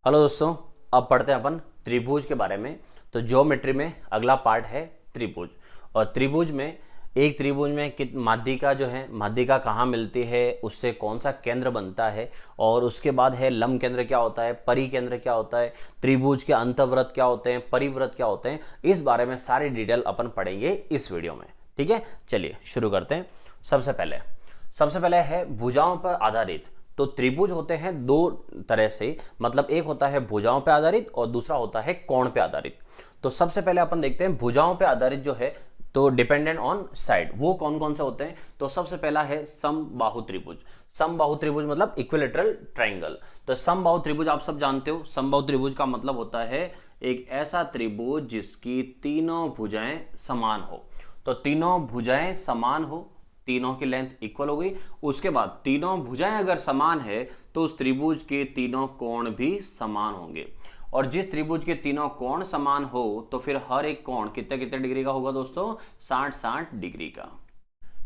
Hello दोस्तों, अब पढ़ते हैं अपन त्रिभुज के बारे में। तो ज्योमेट्री में अगला पार्ट है त्रिभुज। और त्रिभुज में एक त्रिभुज में माध्यिका जो है, माध्यिका कहाँ मिलती है, उससे कौन सा केंद्र बनता है, और उसके बाद है लंब केंद्र क्या होता है, परिकेंद्र क्या होता है, त्रिभुज के अंतःव्रत क्या होते हैं, परिव्रत क्या होते हैं, इस बारे में सारी डिटेल अपन पढ़ेंगे इस वीडियो में। ठीक है, चलिए शुरू करते हैं। सबसे पहले है भुजाओं पर आधारित। तो त्रिभुज होते हैं दो तरह से, मतलब एक होता है भुजाओं पे आधारित और दूसरा होता है कोण पे आधारित। तो सबसे पहले अपन देखते हैं भुजाओं पे आधारित जो है, तो डिपेंडेंट ऑन साइड, वो कौन कौन से होते हैं। तो सबसे पहला है समबाहु त्रिभुज। समबाहु त्रिभुज मतलब इक्विलेटरल ट्रायंगल। तो समबाहु त्रिभुज आप सब जानते हो। समबाहु त्रिभुज का मतलब होता है एक ऐसा त्रिभुज जिसकी तीनों भुजाएं समान हो। तो तीनों भुजाएं समान हो, तीनों की लेंथ इक्वल हो गई। उसके बाद तीनों भुजाएं अगर समान है तो उस त्रिभुज के तीनों कोण भी समान होंगे। और जिस त्रिभुज के तीनों कोण समान हो तो फिर हर एक कोण कितने कितने डिग्री का होगा दोस्तों, 60-60 डिग्री का।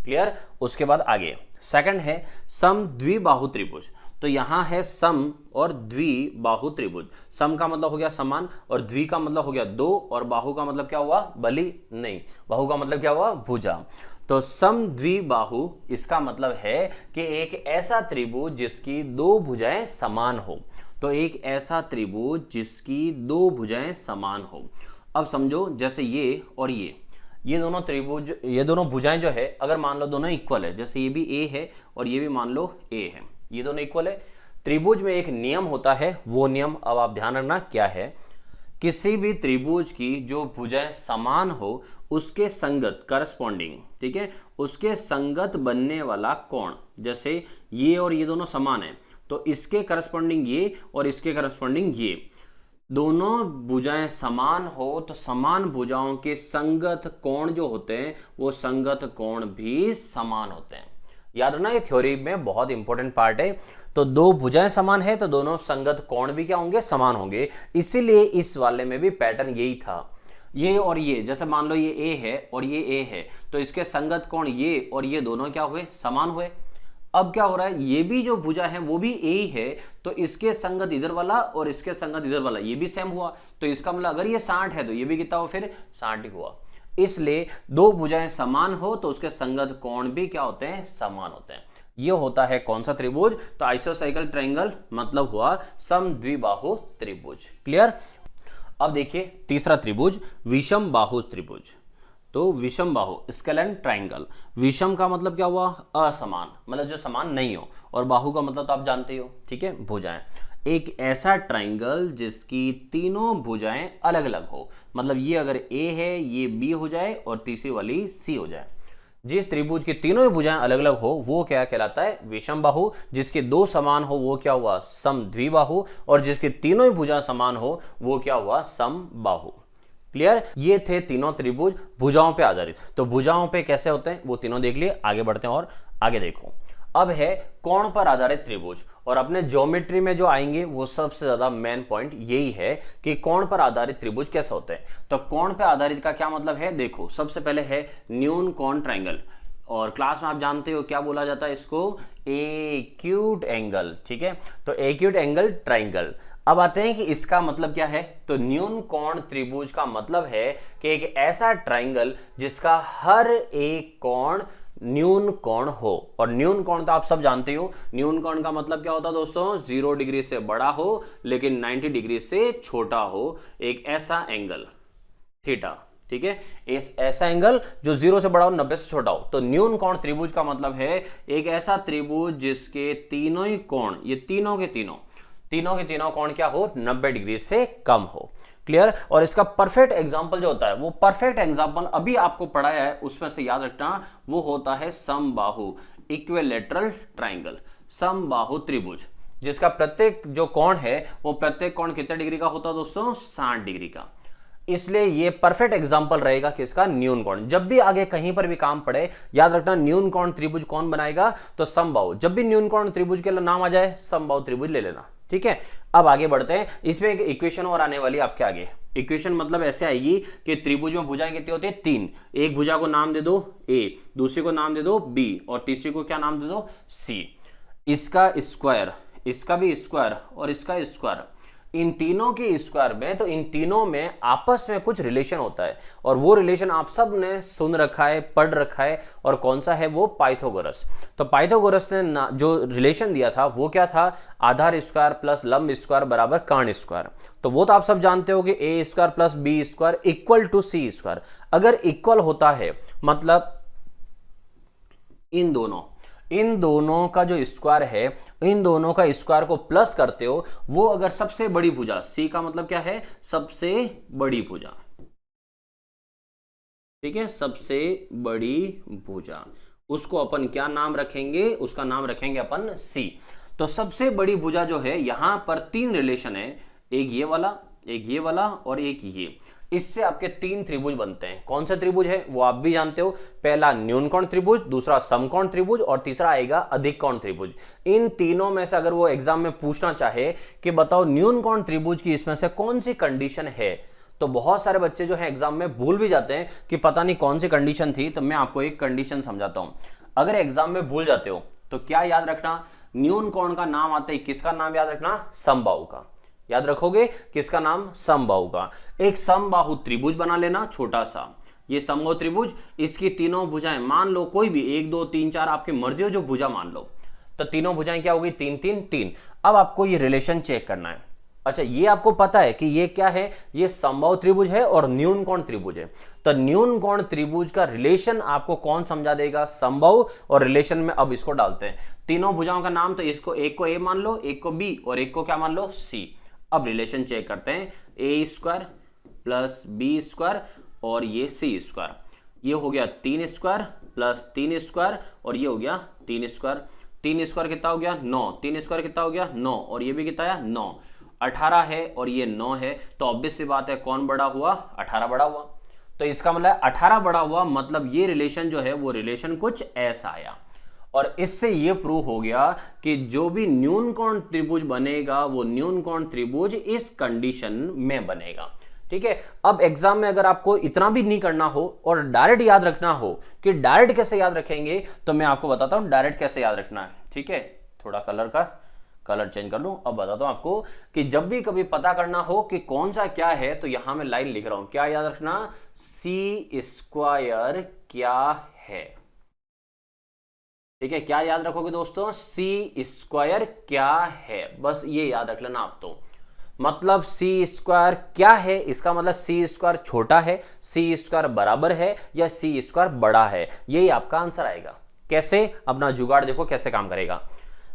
क्लियर। उसके बाद आगे सेकंड है सम द्विबाहु त्रिभुज। तो यहां है सम और द्विबाहु त्रिभुज। सम का मतलब हो गया समान, और द्वि का मतलब हो गया दो, और बाहु का मतलब क्या हुआ, बलि नहीं, बाहु का मतलब क्या हुआ, भुजा। तो सम द्विबाहु इसका मतलब है कि एक ऐसा त्रिभुज जिसकी दो भुजाएं समान हो। तो एक ऐसा त्रिभुज जिसकी दो भुजाएं समान हो। अब समझो जैसे ये और ये दोनों त्रिभुज, ये दोनों भुजाएं जो है, अगर मान लो दोनों इक्वल है, जैसे ये भी ए है और ये भी मान लो ए है, ये दोनों इक्वल है। त्रिभुज में एक नियम होता है, वो नियम अब आप ध्यान रखना क्या है। किसी भी त्रिभुज की जो भुजाएं समान हो उसके संगत करस्पॉन्डिंग, ठीक है, उसके संगत बनने वाला कोण, जैसे ये और ये दोनों समान है तो इसके करस्पॉन्डिंग ये और इसके करस्पॉन्डिंग ये, दोनों भुजाएं समान हो तो समान भुजाओं के संगत कोण जो होते हैं वो संगत कोण भी समान होते हैं। याद रखना, ये थ्योरी में बहुत इंपॉर्टेंट पार्ट है। तो दो भुजाएं समान है तो दोनों संगत कोण भी क्या होंगे, समान होंगे। इसीलिए इस वाले में भी पैटर्न यही था। ये और ये, जैसे मान लो ये ए है और ये ए है, तो इसके संगत कोण ये और ये दोनों क्या हुए, समान हुए। अब क्या हो रहा है, ये भी जो भुजा है वो भी ए ही है, तो इसके संगत इधर वाला और इसके संगत इधर वाला ये भी सेम हुआ। तो इसका मतलब अगर ये 60 है तो ये भी कितना हुआ, फिर 60 ही हुआ। इसलिए दो भुजाएं समान हो तो उसके संगत कोण भी क्या होते हैं, समान होते हैं। ये होता है कौन सा त्रिभुज, तो आइसोसाइकल ट्रायंगल मतलब हुआ समद्विबाहु त्रिभुज। क्लियर। अब देखिए तीसरा त्रिभुज विषम बाहु त्रिभुज। तो विषम बाहु स्केलेन ट्रायंगल। विषम का मतलब क्या हुआ, असमान, मतलब जो समान नहीं हो, और बाहु का मतलब तो आप जानते हो, ठीक है, भुजाएं। एक ऐसा ट्रायंगल जिसकी तीनों भुजाएं अलग अलग हो, मतलब ये अगर ए है ये बी हो जाए और तीसरी वाली सी हो जाए। जिस त्रिभुज की तीनों ही भुजाएं अलग अलग हो वो क्या कहलाता है, विषम बाहु। जिसके दो समान हो वो क्या हुआ, समद्विबाहु। और जिसकी तीनों ही भुजाएं समान हो वो क्या हुआ, समबाहु। क्लियर। ये थे तीनों त्रिभुज भुजाओं पे आधारित। तो भुजाओं पे कैसे होते हैं वो तीनों देख लिए, आगे बढ़ते हैं और आगे देखो। अब है कोण पर आधारित त्रिभुज, और अपने ज्योमेट्री में जो आएंगे वो सबसे ज्यादा मेन पॉइंट यही है कि कोण पर आधारित त्रिभुज कैसे होते हैं। तो कोण पर आधारित का क्या मतलब है, देखो सबसे पहले है न्यून कोण ट्रायंगल, और क्लास में आप जानते हो क्या बोला जाता है इसको, एक्यूट एंगल, ठीक है। तो एक्यूट एंगल ट्रायंगल। अब आते हैं कि इसका मतलब क्या है। तो न्यून कोण त्रिभुज का मतलब है कि एक ऐसा ट्रायंगल जिसका हर एक कोण न्यून कोण हो। और न्यून कोण तो आप सब जानते हो, न्यून कोण का मतलब क्या होता है दोस्तों, 0 डिग्री से बड़ा हो लेकिन 90 डिग्री से छोटा हो, एक ऐसा एंगल थीटा, ठीक है, ऐसा एंगल जो 0 से बड़ा हो 90 से छोटा हो। तो न्यून कोण त्रिभुज का मतलब है एक ऐसा त्रिभुज जिसके तीनों ही कोण, ये तीनों के तीनों कोण क्या हो, 90 डिग्री से कम हो। क्लियर। और इसका परफेक्ट एग्जांपल जो होता है, वो परफेक्ट एग्जांपल अभी आपको पढ़ाया है उसमें से याद रखना, वो होता है समबाहु इक्विलेटरल ट्रायंगल, समबाहु त्रिभुज, जिसका प्रत्येक जो कोण है वो प्रत्येक कोण कितने डिग्री का होता है दोस्तों, 60 डिग्री का। इसलिए ये परफेक्ट एग्जांपल रहेगा किसका, न्यून कोण। जब भी आगे कहीं पर भी काम पड़े याद रखना न्यून कोण त्रिभुज कौन बनाएगा, तो समबाहु। जब भी न्यून कोण त्रिभुज के नाम आ जाए समबाहु त्रिभुज ले लेना, ठीक है। अब आगे बढ़ते हैं, इसमें एक इक्वेशन और आने वाली आपके आगे। इक्वेशन मतलब ऐसे आएगी कि त्रिभुज में भुजाएं कितनी होती है, 3। एक भुजा को नाम दे दो ए, दूसरी को नाम दे दो बी, और तीसरी को क्या नाम दे दो, सी। इसका स्क्वायर, इसका भी स्क्वायर और इसका स्क्वायर, इन तीनों के स्क्वायर में, तो इन तीनों में आपस में कुछ रिलेशन होता है, और वो रिलेशन आप सब ने सुन रखा है, पढ़ रखा है, और कौन सा है वो, पाइथागोरस। तो पाइथागोरस ने जो रिलेशन दिया था वो क्या था, आधार स्क्वायर प्लस लंब स्क्वायर बराबर कर्ण स्क्वायर। तो वो तो आप सब जानते हो कि a square plus b square equal to c square. अगर इक्वल होता है मतलब इन दोनों का जो स्क्वायर है, इन दोनों का स्क्वायर को प्लस करते हो, वो अगर सबसे बड़ी भुजा, सी का मतलब क्या है, सबसे बड़ी भुजा, ठीक है, सबसे बड़ी भुजा, उसको अपन क्या नाम रखेंगे, उसका नाम रखेंगे अपन सी। तो सबसे बड़ी भुजा जो है, यहां पर तीन रिलेशन है, एक ये वाला, एक ये वाला और एक ये। इससे आपके तीन त्रिभुज बनते हैं। कौन से त्रिभुज है वो आप भी जानते हो, पहला न्यूनकोण त्रिभुज, दूसरा समकोण त्रिभुज और तीसरा आएगा अधिक कोण त्रिभुज। इन तीनों में से अगर वो एग्जाम में पूछना चाहे कि बताओ न्यूनकोण त्रिभुज की इसमें से कौन सी कंडीशन है, तो बहुत सारे बच्चे जो है एग्जाम में भूल भी जाते हैं कि पता नहीं कौन सी कंडीशन थी। तो मैं आपको एक कंडीशन समझाता हूं। अगर एग्जाम में भूल जाते हो तो क्या याद रखना, न्यूनकोण का नाम आता है, किसका नाम याद रखना, समबाहु का। याद रखोगे किसका नाम, समबाहु का। एक समबाहु त्रिभुज बना लेना छोटा सा, ये समबाहु त्रिभुज, इसकी तीनों भुजाएं मान लो कोई भी 1 2 3 4 आपकी मर्जी हो जो भुजा मान लो, तो तीनों भुजाएं क्या होगी, 3 3 3। अब आपको ये रिलेशन चेक करना है। अच्छा, ये आपको पता है कि ये क्या है, ये समबाहु त्रिभुज है और न्यूनकोण त्रिभुज है। तो न्यूनकोण त्रिभुज का रिलेशन आपको कौन समझा देगा, समबाहु। और रिलेशन में अब इसको डालते हैं, तीनों भुजाओं का नाम, तो इसको एक को ए मान लो, एक को बी और एक को क्या मान लो, सी। अब रिलेशन चेक करते हैं, a square plus b square और ये सी स्क्वायर, ये हो गया 3 स्क्वायर प्लस 3 स्क्वायर और ये हो गया 3 स्क्वायर। 3 स्क्वायर कितना हो गया, 9। 3 स्क्वायर कितना हो गया, 9 और ये भी कितना है, 9। 18 है और ये 9 है, तो ऑब्वियस सी बात है कौन बड़ा हुआ, 18 बड़ा हुआ। तो इसका मतलब 18 बड़ा हुआ, मतलब ये रिलेशन जो है वो रिलेशन कुछ ऐसा आया। और इससे ये प्रूव हो गया कि जो भी न्यूनकोण त्रिभुज बनेगा वो न्यूनकोण त्रिभुज इस कंडीशन में बनेगा। ठीक है। अब एग्जाम में अगर आपको इतना भी नहीं करना हो और डायरेक्ट याद रखना हो कि डायरेक्ट कैसे याद रखेंगे, तो मैं आपको बताता हूं डायरेक्ट कैसे याद रखना है। ठीक है, थोड़ा कलर चेंज कर लूं। अब बताता हूं आपको कि जब भी कभी पता करना हो कि कौन सा क्या है, तो यहां मैं लाइन लिख रहा हूं, क्या याद रखना, सी स्क्वायर क्या है। ठीक है, क्या याद रखोगे दोस्तों, सी स्क्वायर क्या है, बस ये याद रख लेना आप। तो मतलब सी स्क्वायर क्या है, इसका मतलब सी स्क्वायर छोटा है, सी स्क्वायर बराबर है या सी स्क्वायर बड़ा है, यही आपका आंसर आएगा। कैसे, अपना जुगाड़ देखो कैसे काम करेगा।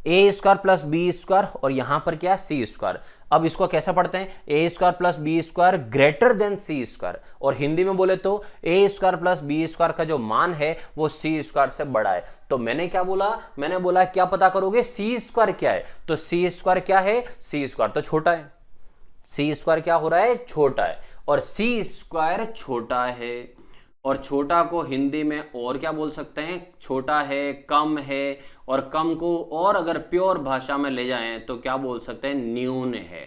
ए स्क्वायर प्लस बी स्क्वायर और यहां पर क्या है, सी स्क्वायर। अब इसको कैसे पढ़ते हैं, a square plus b square greater than c square, और हिंदी में बोले तो a square plus b square का जो मान है वो सी स्क्वायर से बड़ा है। तो मैंने क्या बोला, मैंने बोला क्या पता करोगे, सी स्क्वायर क्या है, तो सी स्क्वायर क्या है, सी स्क्वायर तो छोटा है, सी स्क्वायर क्या हो रहा है, छोटा है, और सी स्क्वायर छोटा है, और छोटा को हिंदी में और क्या बोल सकते हैं, छोटा है, कम है, और कम को और अगर प्योर भाषा में ले जाएं तो क्या बोल सकते हैं, न्यून है।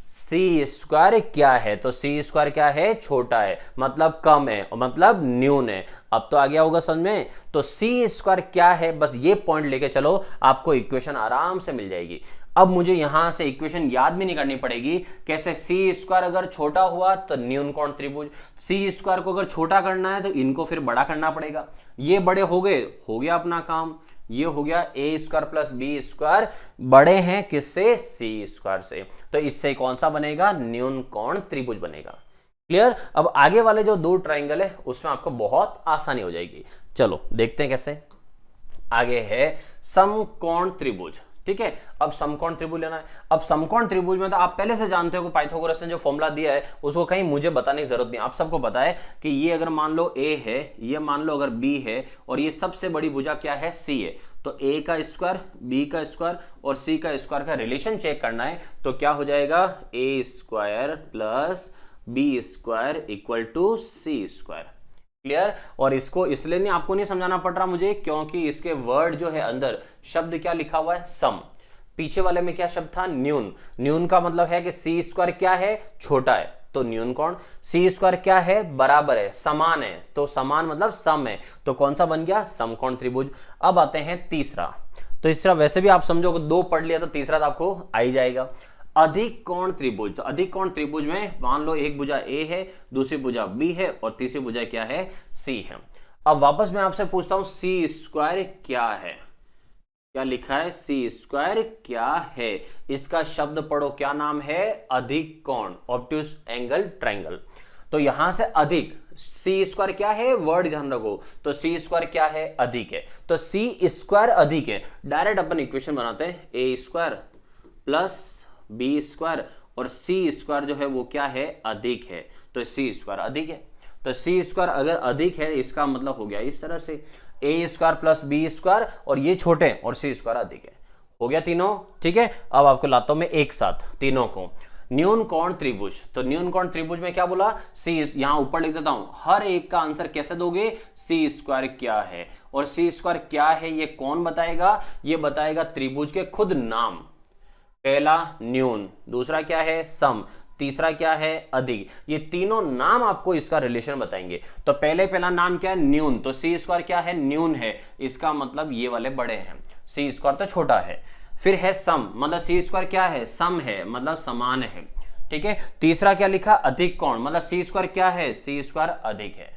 सी स्क्वायर क्या है, तो सी स्क्वायर क्या है, छोटा है, मतलब कम है, और मतलब न्यून है। अब तो आ गया होगा समझ में। तो सी स्क्वायर क्या है, बस ये पॉइंट लेके चलो, आपको इक्वेशन आराम से मिल जाएगी। अब मुझे यहां से इक्वेशन याद भी नहीं करनी पड़ेगी। कैसे, सी स्क्वायर अगर छोटा हुआ तो न्यूनकोण त्रिभुज, सी स्क्वायर को अगर छोटा करना है तो इनको फिर बड़ा करना पड़ेगा। ये बड़े हो गए, हो गया अपना काम। ये हो गया ए स्क्वायर प्लस बी स्क्वायर बड़े हैं किससे, सी स्क्वायर से, तो इससे कौन सा बनेगा, न्यूनकोण त्रिभुज बनेगा। क्लियर। अब आगे वाले जो दो ट्राइंगल है उसमें आपको बहुत आसानी हो जाएगी। चलो देखते हैं कैसे। आगे है समकोण त्रिभुज। ठीक है, अब समकोण त्रिभुज लेना है। अब समकोण त्रिभुज में तो आप पहले से जानते हो कि पाइथागोरस ने जो फॉर्मूला दिया है उसको कहीं मुझे बताने की जरूरत नहीं, आप सबको पता है कि ये अगर मान लो ए है, ये मान लो अगर बी है, और ये सबसे बड़ी भुजा क्या है, सी है, तो ए का स्क्वायर, बी का स्क्वायर और सी का स्क्वायर का रिलेशन चेक करना है, तो क्या हो जाएगा, a square plus b square equal to c square. Clear. और इसको इसलिए नहीं, आपको नहीं समझाना पड़ रहा मुझे, क्योंकि इसके वर्ड जो है अंदर शब्द क्या लिखा हुआ है, सम। पीछे वाले में क्या शब्द था, न्यून। न्यून का मतलब है कि सी स्क्वायर क्या है, छोटा है, तो न्यूनकोण। सी स्क्वायर क्या है, बराबर है, समान है, तो समान मतलब सम है, तो कौन सा बन गया, समकोण त्रिभुज। अब आते हैं तीसरा। तो तीसरा वैसे भी आप समझो, दो पढ़ लिया तो तीसरा तो आपको आ ही जाएगा। अधिक कोण त्रिभुज। तो अधिक कोण त्रिभुज में मान लो एक भुजा ए है, दूसरी भुजा बी है और तीसरी भुजा क्या है, सी है। अब वापस मैं आपसे पूछता हूं सी स्क्वायर क्या है, क्या लिखा है, सी स्क्वायर क्या है, इसका शब्द पढ़ो, क्या नाम है, अधिक कोण, ऑब्ट्यूज एंगल ट्रायंगल। तो यहां से अधिक, सी स्क्वायर क्या है, वर्ड ध्यान रखो, तो सी स्क्वायर क्या है, अधिक है, तो सी स्क्वायर अधिक है। डायरेक्ट अपन इक्वेशन बनाते हैं, a square plus b square और सी स्क्वायर जो है वो क्या है, अधिक है, तो सी स्क्वायर अधिक है। तो सी स्क्वायर अगर अधिक है इसका मतलब हो गया इस तरह से ए स्क्वायर प्लस बी स्क्वायर और ये छोटे और सी स्क्वायर अधिक है, हो गया तीनों, ठीक है। अब आपको लाता हूं मैं एक साथ तीनों को। न्यून कोण त्रिभुज, तो न्यून कोण त्रिभुज में क्या बोला, सी, यहां ऊपर लिख देता हूं, हर एक का आंसर कैसे दोगे, सी स्क्वायर क्या है, और सी स्क्वायर क्या है ये कौन बताएगा, ये बताएगा त्रिभुज के खुद नाम। पहला न्यून, दूसरा क्या है सम, तीसरा क्या है अधिक, ये तीनों नाम आपको इसका रिलेशन बताएंगे। तो पहला नाम क्या है, न्यून, तो सी स्क्वायर क्या है, न्यून है, इसका मतलब ये वाले बड़े हैं, सी स्क्वायर तो छोटा है। फिर है सम, मतलब सी स्क्वायर क्या है, सम है, मतलब समान है, ठीक है। तीसरा क्या लिखा, अधिक कोण, मतलब सी स्क्वायर क्या है, सी स्क्वायर अधिक है,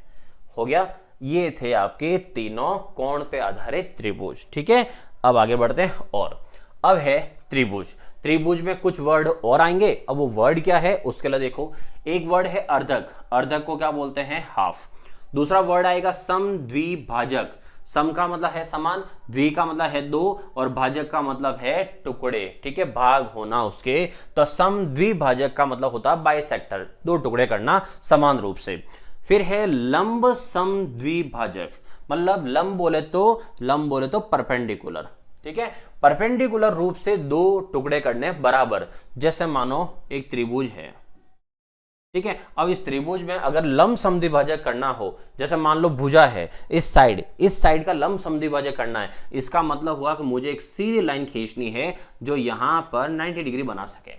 हो गया। ये थे आपके तीनों कोण पे आधारित त्रिभुज, ठीक है। अब आगे बढ़ते हैं, और अब है त्रिभुज। त्रिभुज में कुछ वर्ड और आएंगे, अब वो वर्ड क्या है उसके लिए देखो, एक वर्ड है अर्धक, अर्धक को क्या बोलते हैं, हाफ। दूसरा वर्ड आएगा समद्विभाजक, सम का मतलब है समान, द्वि का मतलब है दो और भाजक का मतलब है टुकड़े, ठीक है, भाग होना उसके। तो समद्विभाजक का मतलब होता है बाइसेक्टर, दो टुकड़े करना समान रूप से। फिर है लंब समद्विभाजक, मतलब लंब बोले तो परपेंडिकुलर, ठीक है, परपेंडिकुलर रूप से दो टुकड़े करने बराबर, जैसे मानो एक त्रिभुज है, ठीक है। अब इस त्रिभुज में अगर लंब समद्विभाजक करना हो, जैसे मान लो भुजा है, इस साइड का लंब समद्विभाजक करना है, इसका मतलब हुआ कि मुझे एक सीधी लाइन खींचनी है जो यहां पर 90 डिग्री बना सके।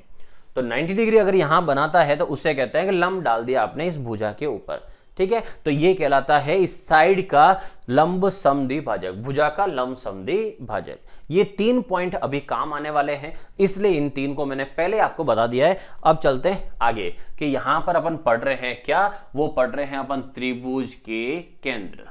तो 90 डिग्री अगर यहां बनाता है तो उससे कहते हैं कि लंब डाल दिया आपने इस भुजा के ऊपर, ठीक है। तो ये कहलाता है इस साइड का लंब समद्विभाजक, भुजा का लंब समद्विभाजक। ये 3 पॉइंट अभी काम आने वाले हैं, इसलिए इन 3 को मैंने पहले आपको बता दिया है। अब चलते हैं आगे कि यहां पर अपन पढ़ रहे हैं क्या, वो पढ़ रहे हैं अपन त्रिभुज के केंद्र।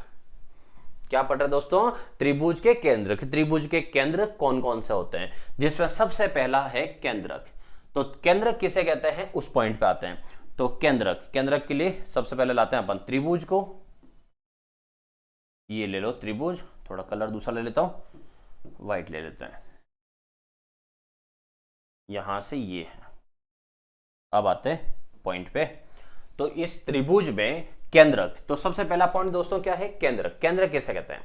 क्या पढ़ रहे दोस्तों, त्रिभुज के केंद्र। त्रिभुज के केंद्र कौन कौन से होते हैं, जिसमें सबसे पहला है केंद्रक। तो केंद्रक किसे कहते हैं उस पॉइंट पे आते हैं। तो केंद्रक के लिए सबसे पहले लाते हैं अपन त्रिभुज को, ये ले लो त्रिभुज, थोड़ा कलर दूसरा ले लेता हूं, व्हाइट ले लेते हैं, यहां से ये है। अब आते हैं पॉइंट पे, तो इस त्रिभुज में केंद्रक, तो सबसे पहला पॉइंट दोस्तों क्या है, केंद्रक। केंद्रक किसे कहते हैं,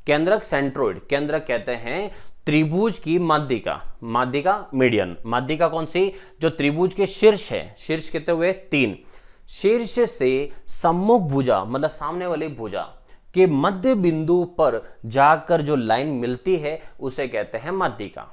केंद्रक सेंट्रोइड, केंद्रक कहते हैं त्रिभुज की माध्यिका, माध्यिका मीडियन, माध्यिका कौन सी, जो त्रिभुज के शीर्ष है, शीर्ष कितने हुए 3, शीर्ष से सम्मुख भुजा मतलब सामने वाली भुजा के मध्य बिंदु पर जाकर जो लाइन मिलती है उसे कहते हैं माध्यिका।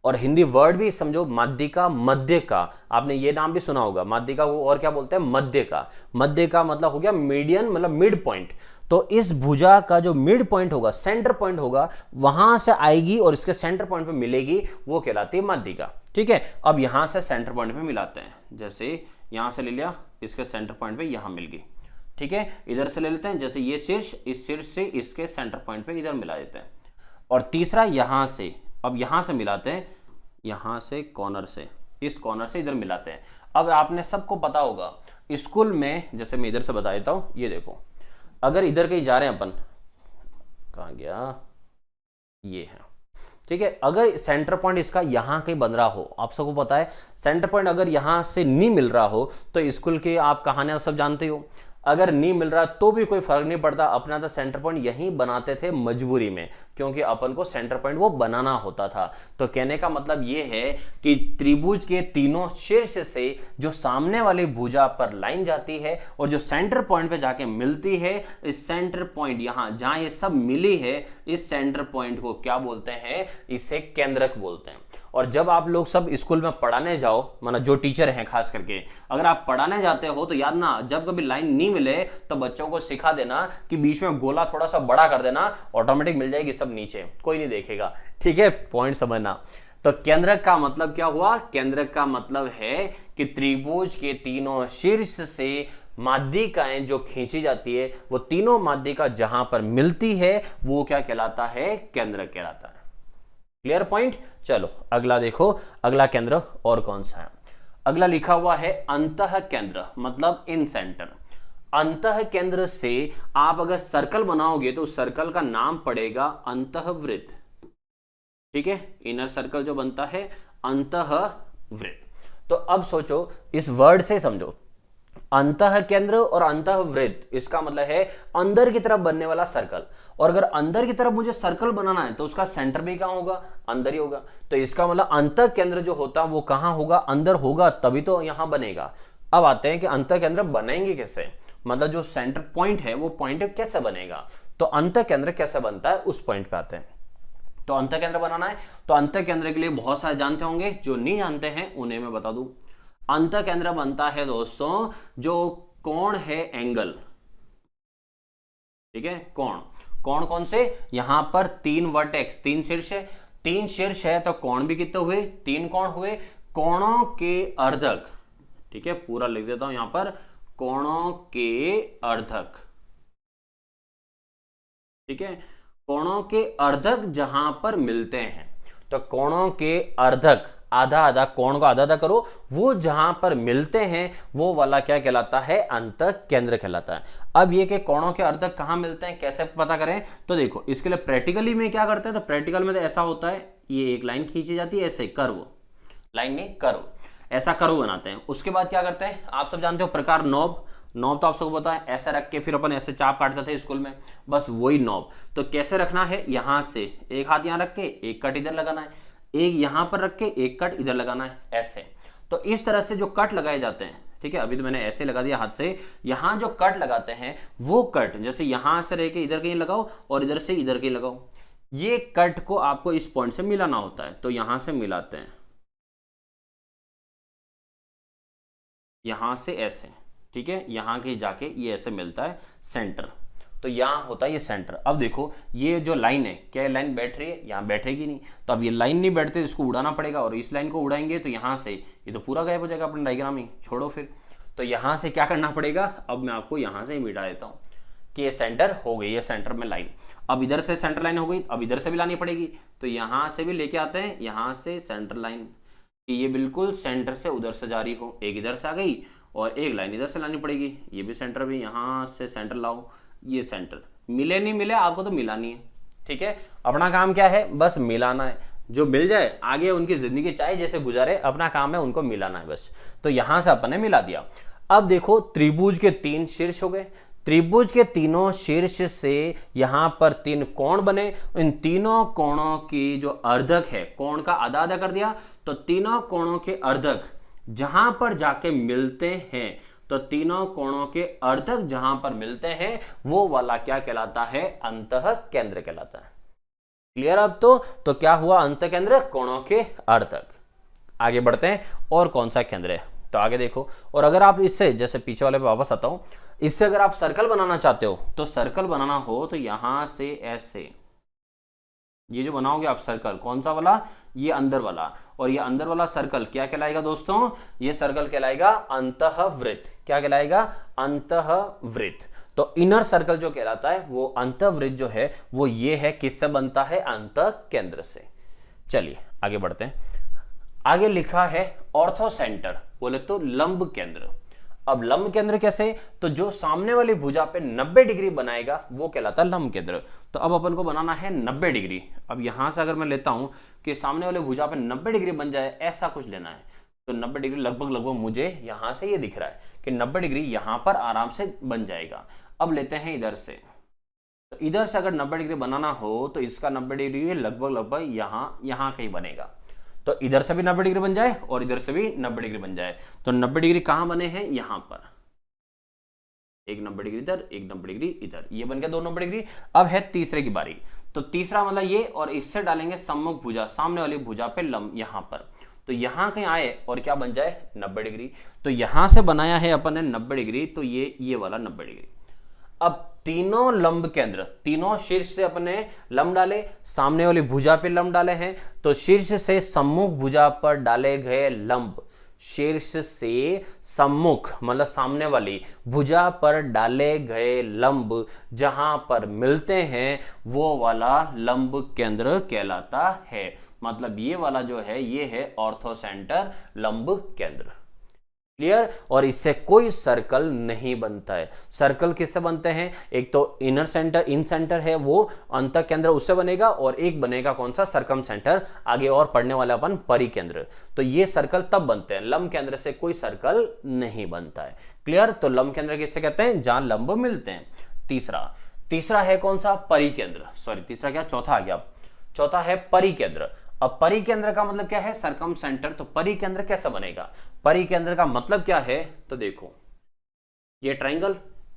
और हिंदी वर्ड भी समझो, माध्यिका, मध्य का, आपने ये नाम भी सुना होगा, माध्यिका को और क्या बोलते हैं, मध्य का। मध्य का मतलब हो गया मीडियन, मतलब मिड पॉइंट। तो इस भुजा का जो मिड पॉइंट होगा, सेंटर पॉइंट होगा, वहां से आएगी और इसके सेंटर पॉइंट पे मिलेगी, वो कहलाती है माध्यिका, ठीक है। अब यहां से सेंटर पॉइंट पे मिलाते हैं, जैसे यहां से ले लिया, इसके सेंटर पॉइंट पे यहां मिल गई, ठीक है। इधर से ले लेते हैं, जैसे ये शीर्ष, इस शीर्ष से इसके सेंटर पॉइंट पे इधर मिला देते हैं। और तीसरा यहां से, अब यहां से मिलाते हैं, यहां से कॉर्नर से, इस कॉर्नर से इधर मिलाते हैं। अब आपने सबको पता होगा स्कूल में, जैसे मैं इधर से बता देता हूं, ये देखो, अगर इधर कहीं जा रहे हैं अपन, कहां गया, ये है, ठीक है। अगर सेंटर पॉइंट इसका यहां कहीं बन रहा हो, आप सबको पता है सेंटर पॉइंट अगर यहां से नहीं मिल रहा हो, तो स्कूल की आप कहानियां सब जानते हो, अगर नहीं मिल रहा तो भी कोई फर्क नहीं पड़ता, अपना तो सेंटर पॉइंट यहीं बनाते थे मजबूरी में, क्योंकि अपन को सेंटर पॉइंट वो बनाना होता था। तो कहने का मतलब ये है कि त्रिभुज के तीनों शीर्ष से जो सामने वाली भुजा पर लाइन जाती है और जो सेंटर पॉइंट पे जाके मिलती है, इस सेंटर पॉइंट यहां जहां ये सब मिली है, इस सेंटर पॉइंट को क्या बोलते हैं, इसे केंद्रक बोलते हैं। और जब आप लोग सब स्कूल में पढ़ाने जाओ, मतलब जो टीचर हैं खास करके, अगर आप पढ़ाने जाते हो तो याद ना, जब कभी लाइन नहीं मिले तो बच्चों को सिखा देना कि बीच में गोला थोड़ा सा बड़ा कर देना, ऑटोमेटिक मिल जाएगी सब नीचे, कोई नहीं देखेगा, ठीक है, पॉइंट समझना। तो केंद्रक का मतलब क्या हुआ? केंद्रक का मतलब है कि त्रिभुज के तीनों शीर्ष से माध्यिकाएं जो खींची जाती है, वो तीनों माध्यिका जहां पर मिलती है वो क्या कहलाता है? केंद्रक कहलाता है। Clear point? चलो अगला देखो, अगला केंद्र और कौन सा है? अगला लिखा हुआ है अंतः केंद्र, मतलब इन सेंटर। अंतः केंद्र से आप अगर सर्कल बनाओगे तो उस सर्कल का नाम पड़ेगा अंतःवृत्त। ठीक है, इनर सर्कल जो बनता है अंतःवृत्त। तो अब सोचो, इस वर्ड से समझो, अंतः केंद्र और अंतःवृत्त, इसका मतलब है अंदर की तरफ बनने वाला सर्कल। और अगर अंदर की तरफ मुझे सर्कल बनाना है तो उसका सेंटर भी कहां होगा? अंदर ही होगा। तो इसका मतलब अंतः केंद्र जो होता है वो कहां होगा? अंदर होगा, तभी तो यहां बनेगा। अब आते हैं कि अंतः केंद्र बनेंगे कैसे, मतलब जो सेंटर पॉइंट है वो पॉइंट कैसे बनेगा। तो अंतः केंद्र कैसे बनता है उस पॉइंट पे आते हैं। तो अंतः केंद्र बनाना है तो अंतः केंद्र के लिए बहुत सारे जानते होंगे, जो नहीं जानते हैं उन्हें मैं बता दूं। अंतः केंद्र बनता है दोस्तों जो कोण है, एंगल। ठीक है, कोण। कोण कौन से? यहां पर 3 वर्टेक्स, 3 शीर्ष है। 3 शीर्ष है तो कोण भी कितने हुए? 3 कोण हुए। कोणों के अर्धक, ठीक है, पूरा लिख देता हूं यहां पर, कोणों के अर्धक। ठीक है, कोणों के अर्धक जहां पर मिलते हैं, तो कोणों के अर्धक, आधा आधा, कोण को आधा आधा करो, वो जहां पर मिलते हैं वो वाला क्या कहलाता है? अंतः केंद्र कहलाता है। अब ये कि कोणों के अर्धक कहां मिलते हैं कैसे पता करें? तो देखो, इसके लिए प्रैक्टिकली में क्या करते हैं, तो प्रैक्टिकल में तो ऐसा होता है, ये एक लाइन खींची जाती है ऐसे, कर्व, लाइन नहीं कर्व, ऐसा कर्व बनाते हैं। उसके बाद क्या करते हैं, आप सब जानते हो प्रकार नॉब। नॉब तो आप सबको पता है, ऐसा रख के फिर अपन ऐसे चाप काटते थे स्कूल में, बस वही नॉब। तो कैसे रखना है, यहां से एक हाथ यहां रख के एक कट इधर लगाना है, एक यहां पर रख के एक कट इधर लगाना है, ऐसे। तो इस तरह से जो कट लगाए जाते हैं, ठीक है, अभी तो मैंने ऐसे लगा दिया हाथ से, यहां जो कट लगाते हैं वो कट जैसे यहां से रह के इधर कहीं लगाओ और इधर से इधर कहीं लगाओ, ये कट को आपको इस पॉइंट से मिलाना होता है। तो यहां से मिलाते हैं, यहां से ऐसे, ठीक है, यहां के जाके ये ऐसे मिलता है सेंटर। तो यहां होता है ये सेंटर। अब देखो ये जो लाइन है, क्या लाइन बैठ रही है? यहां बैठेगी नहीं, तो अब ये लाइन नहीं बैठते, इसको उड़ाना पड़ेगा, और इस लाइन को उड़ाएंगे तो यहां से ये तो पूरा गायब हो जाएगा अपना डायग्राम ही, छोड़ो फिर। तो यहां से क्या करना पड़ेगा, अब मैं आपको यहां से ही मिटा देता हूं कि ये सेंटर हो गई, ये सेंटर में लाइन। अब इधर से सेंटर लाइन हो गई, अब इधर से भी लानी पड़ेगी, तो यहां से भी लेके आते हैं, यहां से सेंटर लाइन, कि ये बिल्कुल सेंटर से उधर से जा रही हो, एक इधर से आ गई और एक लाइन इधर से लानी पड़ेगी, ये भी सेंटर भी यहां से सेंटर लाओ, ये सेंटर। मिले नहीं मिले आपको तो मिलानी है, ठीक है, अपना काम क्या है, बस मिलाना है। जो मिल जाए आगे उनकी जिंदगी चाहे जैसे गुजारे, अपना काम है उनको मिलाना है बस। तो यहां से अपन ने मिला दिया। अब देखो त्रिभुज के 3 शीर्ष हो गए, त्रिभुज के तीनों शीर्ष से यहां पर 3 कोण बने, इन तीनों कोणों की जो अर्धक है, कोण का आधा आधा कर दिया, तो तीनों कोणों के अर्धक जहां पर जाके मिलते हैं, तो तीनों कोणों के अर्धक जहां पर मिलते हैं वो वाला क्या कहलाता है? अंतः केंद्र कहलाता है। क्लियर? अब तो क्या हुआ, अंतः केंद्र, कोणों के अर्धक। आगे बढ़ते हैं, और कौन सा केंद्र है, तो आगे देखो। और अगर आप इससे, जैसे पीछे वाले पे वापस आता हूं, इससे अगर आप सर्कल बनाना चाहते हो, तो सर्कल बनाना हो तो यहां से ऐसे, ये जो बनाओगे आप सर्कल, कौन सा वाला, ये अंदर वाला, और ये अंदर वाला सर्कल क्या कहलाएगा दोस्तों, ये सर्कल कहलाएगा अंतःवृत्त। क्या कहलाएगा? अंतःवृत्त। तो इनर सर्कल जो कहलाता है वो अंतःवृत्त जो है वो ये है, किससे बनता है? अंतः केंद्र से। चलिए आगे बढ़ते हैं। आगे लिखा है ऑर्थो सेंटर, बोले तो लंब केंद्र। अब लंब केंद्र कैसे, तो जो सामने वाली भुजा पे 90 डिग्री बनाएगा वो कहलाता है लंब केंद्र। तो अब अपन को बनाना है 90 डिग्री। अब यहां से अगर मैं लेता हूं कि सामने वाले भुजा पे 90 डिग्री बन जाए, ऐसा कुछ लेना है, तो 90 डिग्री लगभग मुझे यहां से ये दिख रहा है कि 90 डिग्री यहां पर आराम से बन जाएगा। अब लेते हैं इधर से, तो इधर से अगर 90 डिग्री बनाना हो तो इसका 90 डिग्री लगभग यहां कहीं बनेगा। तो इधर से भी 90 डिग्री बन जाए और इधर से भी 90 डिग्री बन जाए, तो 90 डिग्री कहां बने हैं? यहां पर, एक 90 डिग्री इधर, एक 90 डिग्री इधर, ये बन गया 2 90 डिग्री। अब है तीसरे की बारी, तो तीसरा मतलब ये, और इससे डालेंगे सम्मुख भुजा, सामने वाली भुजा पे लंब यहां पर, तो यहां कहीं आए और क्या बन जाए? 90 डिग्री। तो यहां से बनाया है अपन ने 90 डिग्री, तो ये वाला 90 डिग्री। अब तीनों लंब केंद्र, तीनों शीर्ष से अपने लंब डाले, सामने वाली भुजा पे लंब डाले हैं, तो शीर्ष से सम्मुख भुजा पर डाले गए लंब, शीर्ष से सम्मुख मतलब सामने वाली भुजा पर डाले गए लंब जहां पर मिलते हैं वो वाला लंब केंद्र कहलाता है। मतलब ये वाला जो है ये है ऑर्थोसेंटर लंब केंद्र। क्लियर? और इससे कोई सर्कल नहीं बनता है। सर्कल किससे बनते हैं? एक तो इनर सेंटर, इन सेंटर है वो अंत केंद्र, उससे बनेगा, और एक बनेगा कौन सा? सर्कम सेंटर, आगे और पढ़ने वाला अपन परिकेंद्र। तो ये सर्कल तब बनते हैं, लंब केंद्र से कोई सर्कल नहीं बनता है। क्लियर? तो लंब केंद्र किससे कहते हैं? जहां लंब मिलते हैं। तीसरा है कौन सा? परिकेंद्र। सॉरी तीसरा क्या, चौथा आ गया। चौथा है परिकेंद्र। अब परिकेंद्र का मतलब क्या है? Circum centre. तो परिकेंद्र कैसा बनेगा? परिकेंद्र का मतलब क्या है? तो देखो ये ट्राइंगल,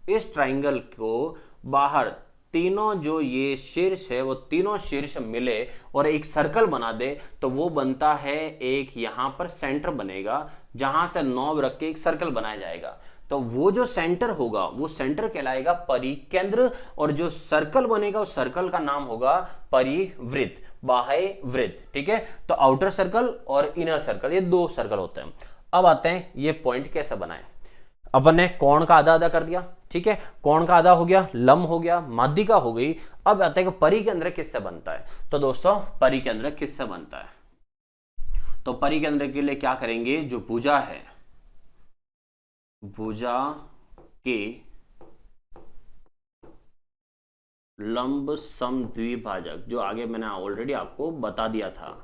इस ट्राइंगल को बाहर तीनों जो ये शीर्ष है वो तीनों शीर्ष मिले और एक सर्कल बना दे तो वो बनता है एक, यहां पर सेंटर बनेगा जहां से नॉब रख के एक सर्कल बनाया जाएगा। तो वो जो सेंटर होगा वो सेंटर कहलाएगा परिकेंद्र, और जो सर्कल बनेगा उस सर्कल का नाम होगा परिवृत्त, बाह्य वृत्त। ठीक है? तो आउटर सर्कल और इनर सर्कल, ये दो सर्कल होते हैं। अब आते हैं ये पॉइंट कैसे बनाए। अपन ने कोण का आधा आधा कर दिया। ठीक है? कोण का आधा हो गया, लंब हो गया, माध्यिका हो गई। अब आते हैं कि परिकेंद्र किससे बनता है। तो दोस्तों परिकेंद्र किससे बनता है? तो परिकेंद्र के लिए क्या करेंगे? जो भुजा है, भुजा के लंब समद्विभाजक, जो आगे मैंने ऑलरेडी आपको बता दिया था,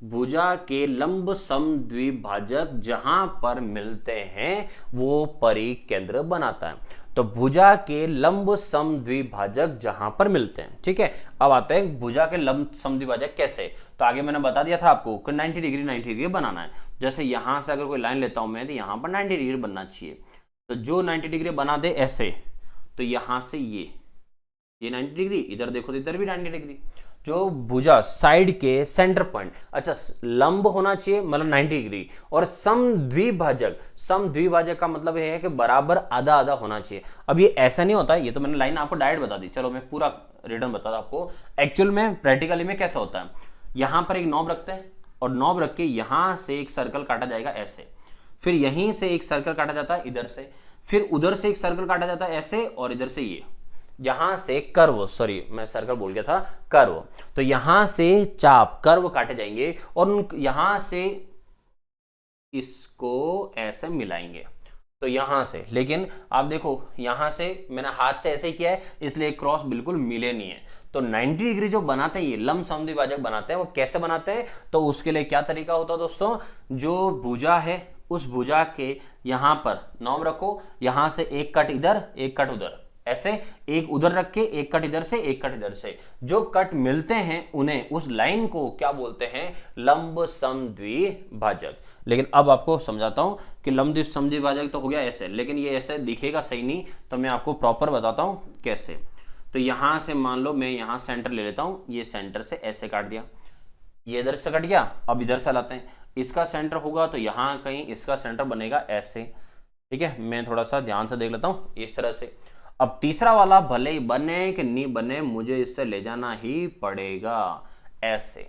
भुजा के लंब समद्विभाजक जहां पर मिलते हैं वो परिकेंद्र बनाता है। तो भुजा के लंब समद्विभाजक जहां पर मिलते हैं। ठीक है? अब आते हैं भुजा के लंब समद्विभाजक कैसे। तो आगे मैंने बता दिया था आपको कि 90 डिग्री बनाना है। जैसे यहां से अगर कोई लाइन लेता हूं मैं तो यहां पर 90 डिग्री बनना चाहिए। तो जो 90 डिग्री बना दे ऐसे, तो यहां से ये 90 डिग्री, इधर देखो तो इधर भी 90 डिग्री। जो भुजा साइड के सेंटर पॉइंट, अच्छा लंब होना चाहिए मतलब 90 डिग्री, और समद्विभाजक, समद्विभाजक का मतलब ये है कि बराबर आधा आधा होना चाहिए। अब ये ऐसा नहीं होता है, ये तो मैंने लाइन आपको डायरेक्ट बता दी। चलो मैं पूरा रिटर्न बता दूं आपको। एक्चुअल में प्रैक्टिकली में कैसा होता है, यहां पर एक नॉब रखते हैं और नॉब रख के यहां से एक सर्कल काटा जाएगा ऐसे, फिर यहीं से एक सर्कल काटा जाता है इधर से, फिर उधर से एक सर्कल काटा जाता है ऐसे, और इधर से ये यहां से कर्व, सॉरी मैं सर्कल बोल गया था, कर्व। तो यहां से चाप कर्व काटे जाएंगे और यहां से इसको ऐसे मिलाएंगे। तो यहां से, लेकिन आप देखो यहां से मैंने हाथ से ऐसे ही किया है इसलिए क्रॉस बिल्कुल मिले नहीं है। तो 90 डिग्री जो बनाते हैं ये लंब समद्विभाजक बनाते हैं, वो कैसे बनाते हैं? तो उसके लिए क्या तरीका होता है दोस्तों? जो भुजा है उस भुजा के यहां पर नॉब रखो, यहां से एक कट इधर एक कट उधर, ऐसे एक उधर रख के एक कट इधर से एक कट इधर से, जो कट मिलते हैं उन्हें, उस लाइन को क्या बोलते हैं? लंब समद्विभाजक। लेकिन अब आपको समझाता हूं कि लंब समद्विभाजक तो हो गया ऐसे, लेकिन ये ऐसे दिखेगा सही नहीं, तो मैं आपको प्रॉपर बताता हूं कैसे। तो यहां से मान लो मैं यहां सेंटर ले लेता हूं, ये सेंटर से ऐसे काट दिया, ये इधर से कट गया। अब इधर से लाते हैं, इसका सेंटर होगा तो यहां कहीं इसका सेंटर बनेगा ऐसे। ठीक है? मैं थोड़ा सा ध्यान से देख लेता हूं इस तरह से। अब तीसरा वाला भले ही बने कि नहीं बने, मुझे इससे ले जाना ही पड़ेगा ऐसे।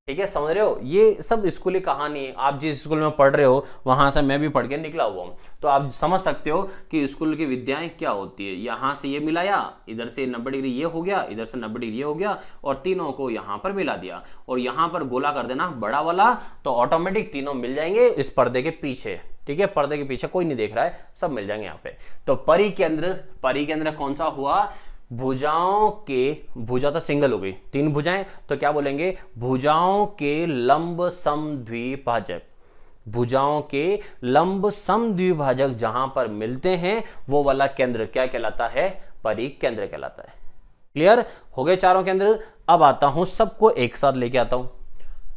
ठीक है? समझ रहे हो? ये सब स्कूली कहानी है। आप जिस स्कूल में पढ़ रहे हो वहां से मैं भी पढ़ के निकला हुआ हूं, तो आप समझ सकते हो कि स्कूल की विद्याएं क्या होती है। यहां से ये मिलाया, इधर से 90 डिग्री ये हो गया, इधर से 90 डिग्री ये हो गया, और तीनों को यहां पर मिला दिया, और यहां पर गोला कर देना बड़ा वाला, तो ऑटोमेटिक तीनों मिल जाएंगे इस पर्दे के पीछे। ठीक है? पर्दे के पीछे कोई नहीं देख रहा है, सब मिल जाएंगे यहाँ पे। तो परिकेंद्र कौन सा हुआ? भुजाओं के, भुजा तो सिंगल हो गई, तीन भुजाएं, तो क्या बोलेंगे? भुजाओं के लंब समद्विभाजक। भुजाओं के लंब समद्विभाजक जहां पर मिलते हैं वो वाला केंद्र क्या कहलाता है? परिकेंद्र कहलाता है। क्लियर हो गए चारों केंद्र? अब आता हूं सबको एक साथ लेके आता हूं,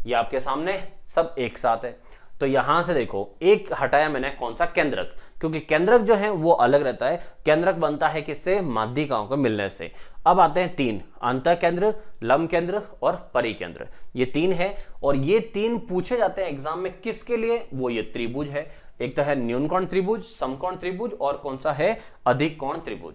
ये आपके सामने सब एक साथ है। तो यहां से देखो एक हटाया मैंने, कौन सा, केंद्रक, क्योंकि केंद्रक जो है वो अलग रहता है। केंद्रक बनता है किससे, माध्यिकाओं के मिलने से। अब आते हैं तीन, अंतः केंद्र, लंब केंद्र और परिकेंद्र। ये तीन है और ये तीन पूछे जाते हैं एग्जाम में किसके लिए, वो ये त्रिभुज है। एक तो है न्यूनकोण त्रिभुज, समकोण त्रिभुज और कौन सा है, अधिक कोण त्रिभुज।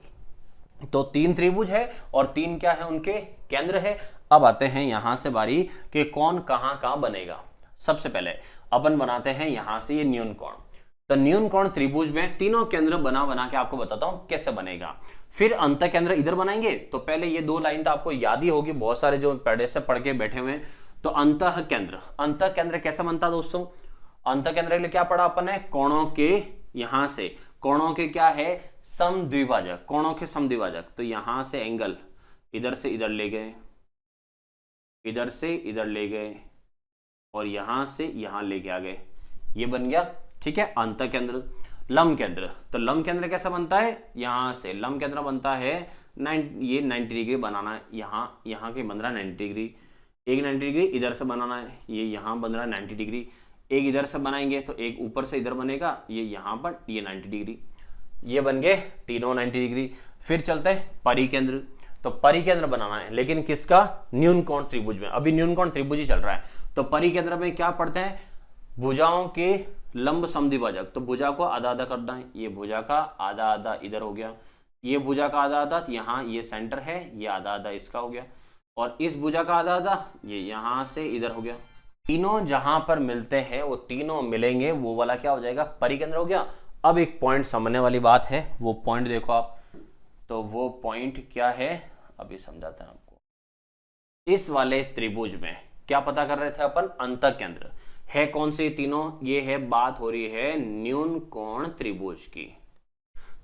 तो तीन त्रिभुज है और तीन क्या है, उनके केंद्र है। अब आते हैं यहां से बारी कि कौन कहां कहां बनेगा। सबसे पहले अपन बनाते हैं यहां से ये न्यूनकोण। तो न्यूनकोण त्रिभुज में तीनों केंद्र बना बना के आपको बताता हूं कैसे बनेगा। फिर अंतः केंद्र इधर बनाएंगे। तो पहले ये दो लाइन तो आपको याद ही होगी, बहुत सारे जो पहले से पढ़ के बैठे हुए हैं। तो अंतः केंद्र, अंतः केंद्र कैसे बनता है दोस्तों, अंतः केंद्र के लिए क्या पढ़ा अपन ने, कोणों के, यहां से कोणों के क्या है, समद्विभाजक, कोणों के समद्विभाजक। तो यहां से एंगल इधर से इधर ले गए, इधर से इधर ले गए और यहां से यहां लेके आ गए, ये बन गया, ठीक है, अंतः केंद्र। लंब केंद्र, तो लंब केंद्र कैसा बनता है, यहां से लंब केंद्र बनता है ये 90 डिग्री बनाना है, यहां के बन रहा है 90 डिग्री, एक 90 डिग्री इधर से बनाना है, ये यहां बन रहा है 90 डिग्री, एक इधर से बनाएंगे तो एक ऊपर से इधर बनेगा, ये यहां पर, ये 90 डिग्री, ये बन गए तीनों 90 डिग्री। फिर चलते हैं परिकेंद्र। तो परिकेंद्र बनाना है लेकिन किसका, न्यूनकोण त्रिभुज में, अभी न्यूनकोण त्रिभुज ही चल रहा है। तो परिकेंद्र में क्या पढ़ते हैं, भुजाओं के लंब समद्विभाजक। तो भुजा को आधा आधा करना है, ये भुजा का आधा आधा इधर हो गया, ये भुजा का आधा आधा, यहाँ ये सेंटर है, ये आधा आधा इसका हो गया, और इस भुजा का आधा आधा ये यहां से इधर हो गया। तीनों जहां पर मिलते हैं वो तीनों मिलेंगे, वो वाला क्या हो जाएगा, परिकेंद्र हो गया। अब एक पॉइंट समझने वाली बात है, वो पॉइंट देखो आप। तो वो पॉइंट क्या है, अभी समझाते हैं आपको। इस वाले त्रिभुज में क्या पता कर रहे थे अपन, अंतः केंद्र है कौन से तीनों, ये है, बात हो रही है न्यूनकोण त्रिभुज की।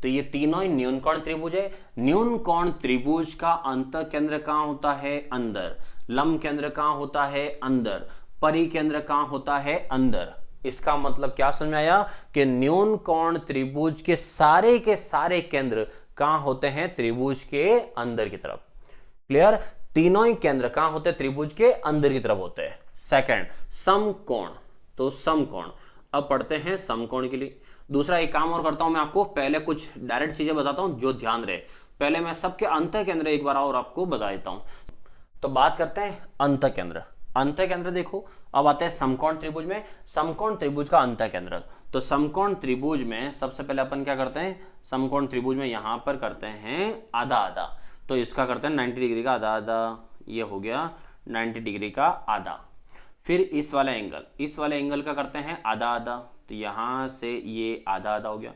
तो ये तीनों ही न्यूनकोण त्रिभुज है। न्यूनकोण त्रिभुज का अंतः केंद्र कहां होता है, अंदर। लंब केंद्र कहां होता है, अंदर। परिकेंद्र कहां होता है, अंदर। इसका मतलब क्या समझ में आया कि न्यूनकोण त्रिभुज के सारे केंद्र कहां होते हैं, त्रिभुज के अंदर की तरफ। क्लियर, तीनों ही केंद्र कहां होते हैं, त्रिभुज के अंदर की तरफ होते हैं। सेकंड, समकोण। तो समकोण, अब पढ़ते हैं समकोण के लिए। दूसरा एक काम और करता हूं मैं आपको, पहले कुछ डायरेक्ट चीजें बताता हूं जो ध्यान रहे। पहले मैं सबके अंतः केंद्र एक बार और आपको बता देता हूं। तो बात करते हैं अंतः केंद्र। अंतः केंद्र देखो, अब आते हैं समकोण त्रिभुज में। समकोण त्रिभुज का अंतः केंद्र। तो समकोण त्रिभुज में सबसे पहले अपन क्या करते हैं, समकोण त्रिभुज में यहां पर करते हैं आधा आधा। तो इसका करते हैं 90 डिग्री का आधा आधा, ये हो गया 90 डिग्री का आधा। फिर इस वाले एंगल का करते हैं आधा आधा। तो यहां से ये आधा आधा हो गया,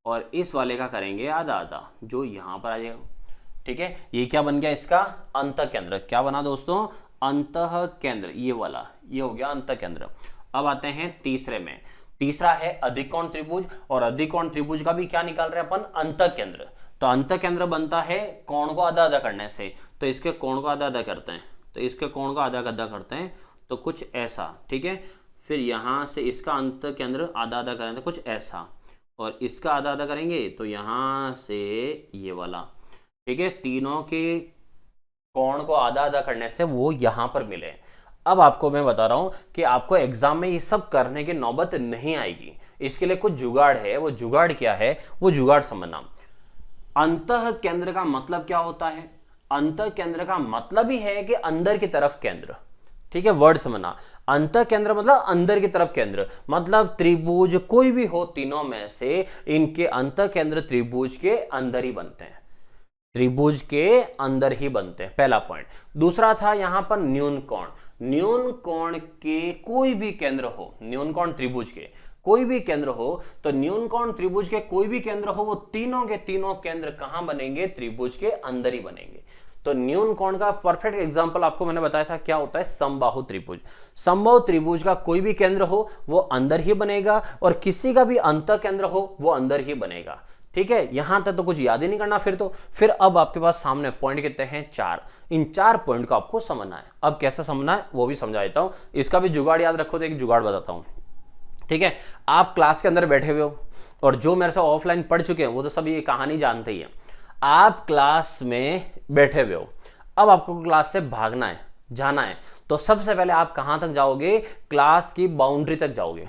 और इस वाले का करेंगे आधा आधा, जो यहां पर आ जाएगा। ठीक है, ये क्या बन गया, इसका अंतः केंद्र। क्या बना दोस्तों, अंतः केंद्र, ये वाला, ये हो गया अंतः केंद्र। अब आते हैं तीसरे में। तीसरा है अधिकोण त्रिभुज, और अधिकोण त्रिभुज का भी क्या निकाल रहे हैं अपन, अंतः केंद्र। तो अंतः केंद्र बनता है कोण को आधा आधा करने से। तो इसके कोण को आधा आधा करते हैं, तो इसके कोण को आधा आधा करते हैं, तो कुछ ऐसा, ठीक है। फिर यहां से इसका अंतः केंद्र आधा आधा करेंगे तो कुछ ऐसा, और इसका आधा आधा करेंगे तो यहां से ये वाला, ठीक है। तीनों के कोण को आधा आधा करने से वो यहां पर मिले। अब आपको मैं बता रहा हूं कि आपको एग्जाम में ये सब करने की नौबत नहीं आएगी, इसके लिए कुछ जुगाड़ है। वो जुगाड़ क्या है, वो जुगाड़ समझना। अंतः केंद्र का मतलब क्या होता है, अंतः केंद्र का मतलब ही है कि अंदर की तरफ केंद्र, ठीक है। वर्ड समझना, अंतः केंद्र मतलब अंदर की तरफ केंद्र, मतलब त्रिभुज कोई भी हो तीनों में से, इनके अंतः केंद्र त्रिभुज के अंदर ही बनते हैं, त्रिभुज के अंदर ही बनते हैं, पहला पॉइंट। दूसरा था यहां पर न्यूनकोण। न्यूनकोण के कोई भी केंद्र हो, न्यूनकोण त्रिभुज के कोई भी केंद्र हो, तो न्यूनकोण त्रिभुज के कोई भी केंद्र हो, वो तीनों के तीनों केंद्र कहां बनेंगे, त्रिभुज के अंदर ही बनेंगे। तो न्यूनकोण का परफेक्ट एग्जांपल आपको मैंने बताया था, क्या होता है, समबाहु त्रिभुज। समबाहु त्रिभुज का कोई भी केंद्र हो वो अंदर ही बनेगा, और किसी का भी अंतः केंद्र हो वो अंदर ही बनेगा, ठीक है। यहां तक तो कुछ याद ही नहीं करना फिर अब आपके पास सामने पॉइंट कितने हैं, 4। इन 4 पॉइंट को आपको समझना है। अब कैसे समझना है वो भी समझा देता हूं, इसका भी जुगाड़ याद रखो। तो एक जुगाड़ बताता हूं, ठीक है। आप क्लास के अंदर बैठे हुए हो, और जो मेरे से ऑफलाइन पढ़ चुके हैं वो तो सब ये कहानी जानते ही है। आप क्लास में बैठे हुए हो, अब आपको क्लास से भागना है, जाना है, तो सबसे पहले आप कहां तक जाओगे, क्लास की बाउंड्री तक जाओगे।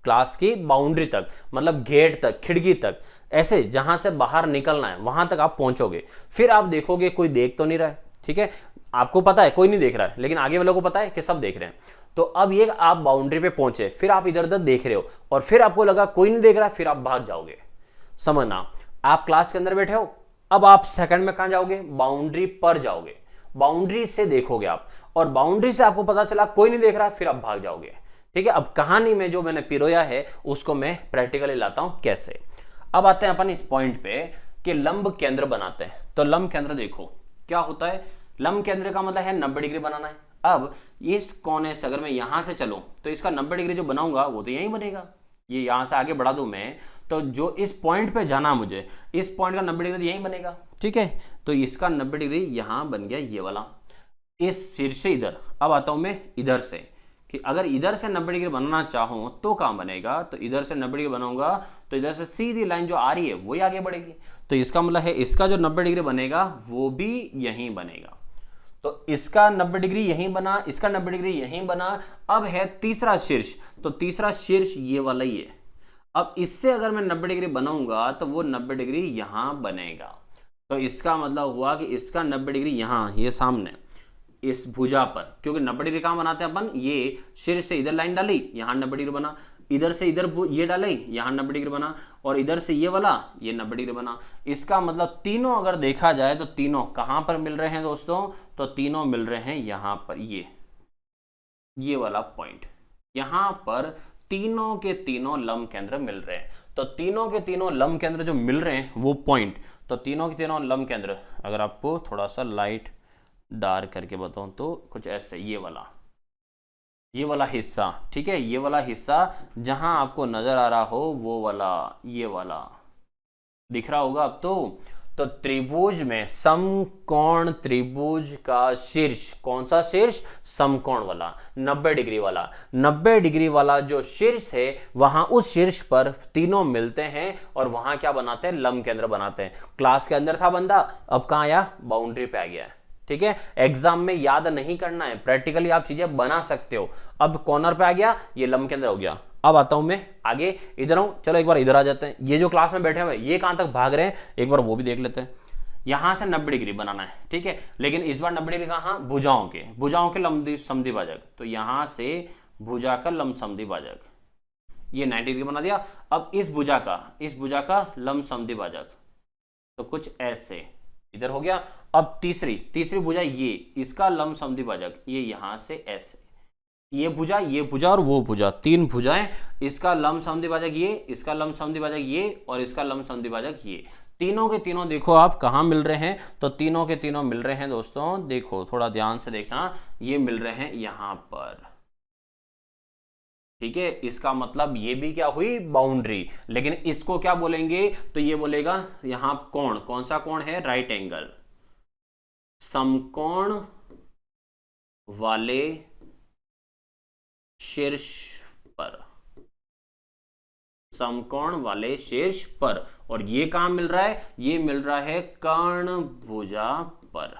क्लास की बाउंड्री तक, मतलब गेट तक, खिड़की तक, ऐसे जहां से बाहर निकलना है वहां तक आप पहुंचोगे। फिर आप देखोगे कोई देख तो नहीं रहा है, ठीक है, आपको पता है कोई नहीं देख रहा है, लेकिन आगे वालों को पता है कि सब देख रहे हैं। तो अब ये आप बाउंड्री पे पहुंचे, फिर आप इधर उधर देख रहे हो और फिर आपको लगा कोई नहीं देख रहा, फिर आप भाग जाओगे। समझना, आप क्लास के अंदर बैठे हो, अब आप सेकंड में कहां जाओगे, बाउंड्री पर जाओगे, बाउंड्री से देखोगे आप, और बाउंड्री से आपको पता चला कोई नहीं देख रहा, फिर आप भाग जाओगे। ठीक है, अब कहानी में जो मैंने पिरोया है उसको मैं प्रैक्टिकली लाता हूं कैसे। अब आते हैं अपन इस पॉइंट पे कि लंब केंद्र बनाते हैं। तो लंब केंद्र देखो क्या होता है, लंब केंद्र का मतलब है 90 डिग्री बनाना है। अब इस कोने से अगर मैं यहां से चलूं तो इसका 90 डिग्री जो बनाऊंगा वो तो यहीं बनेगा, ये यहां से आगे बढ़ा दूं मैं, तो जो इस पॉइंट पे जाना मुझे, इस पॉइंट का 90 डिग्री यहीं बनेगा। ठीक है, तो इसका 90 डिग्री यहां बन गया ये वाला, इस सिर से इधर। अब आता हूं मैं इधर से, कि अगर इधर से 90 डिग्री बनाना चाहूं तो कहां बनेगा, तो इधर से 90 डिग्री बनाऊंगा तो इधर से सीधी लाइन जो आ रही है वही आगे बढ़ेगी। तो इसका मतलब है इसका जो 90 डिग्री बनेगा वो भी यहीं बनेगा। तो इसका 90 डिग्री यहीं बना, इसका 90 डिग्री यहीं बना। अब है तीसरा शीर्ष, तो तीसरा शीर्ष ये वाला ही है। अब इससे अगर मैं 90 डिग्री बनाऊंगा तो वो 90 डिग्री यहां बनेगा। तो इसका मतलब हुआ कि इसका 90 डिग्री यहां, ये सामने इस भुजा पर, क्योंकि 90 डिग्री कहां बनाते हैं अपन, ये शीर्ष से इधर लाइन डाली, यहां 90 डिग्री बना, इधर से इधर ये डाले, यहां 90 डिग्री बना, और इधर से ये वाला ये 90 डिग्री बना। इसका मतलब तीनों अगर देखा जाए तो तीनों कहां पर मिल रहे हैं दोस्तों, तो तीनों मिल रहे हैं यहां पर, ये वाला पॉइंट, यहां पर तीनों के तीनों लंब केंद्र मिल रहे हैं। तो तीनों के तीनों लंब केंद्र जो मिल रहे हैं वो पॉइंट, तो तीनों के तीनों लंब केंद्र, अगर आपको थोड़ा सा लाइट डार्क करके बताऊं तो कुछ ऐसे, ये वाला हिस्सा, ठीक है, ये वाला हिस्सा जहां आपको नजर आ रहा हो वो वाला, ये वाला दिख रहा होगा अब तो त्रिभुज में समकोण त्रिभुज का शीर्ष, कौन सा शीर्ष, समकोण वाला, 90 डिग्री वाला, 90 डिग्री वाला जो शीर्ष है वहां उस शीर्ष पर तीनों मिलते हैं और वहां क्या बनाते हैं, लंब केंद्र बनाते हैं। क्लास के अंदर था बंदा, अब कहां आया, बाउंड्री पे आ गया है। ठीक है, एग्जाम में याद नहीं करना है, प्रैक्टिकली आप चीजें बना सकते हो। अब कॉर्नर पे आ गया, ये लंब केंद्र हो गया। अब आता हूं मैं आगे, इधर हूं, चलो एक बार इधर आ जाते हैं। ये जो क्लास में बैठे हुए ये कहां तक भाग रहे हैं एक बार वो भी देख लेते हैं। यहां से 90 डिग्री बनाना है, ठीक है, लेकिन इस बार 90 डिग्री कहां, भुजाओं के लंब समद्वि भाजक, तो यहां से भुजा का लंब समद्वि भाजक, ये 90 डिग्री बना दिया। अब इस भुजा का लंब समद्वि भाजक, तो कुछ ऐसे इधर हो गया। अब तीसरी भुजा, ये इसका लंब समद्वि भाजक, ये यहां से ऐसे, ये भुजा और वो भुजा, तीन भुजाएं, इसका लंब समद्वि भाजक ये, इसका लंब समद्वि भाजक ये, और इसका लंब समद्वि भाजक ये। तीनों के तीनों देखो आप कहां मिल रहे हैं, तो तीनों के तीनों मिल रहे हैं दोस्तों, देखो थोड़ा ध्यान से देखना, ये मिल रहे हैं यहां पर। ठीक है, इसका मतलब ये भी क्या हुई, बाउंड्री। लेकिन इसको क्या बोलेंगे, तो ये बोलेगा यहां कोण, कौन सा कोण है, राइट एंगल, समकोण वाले शीर्ष पर, समकोण वाले शीर्ष पर। और ये कहां मिल रहा है, ये मिल रहा है कर्ण भुजा पर।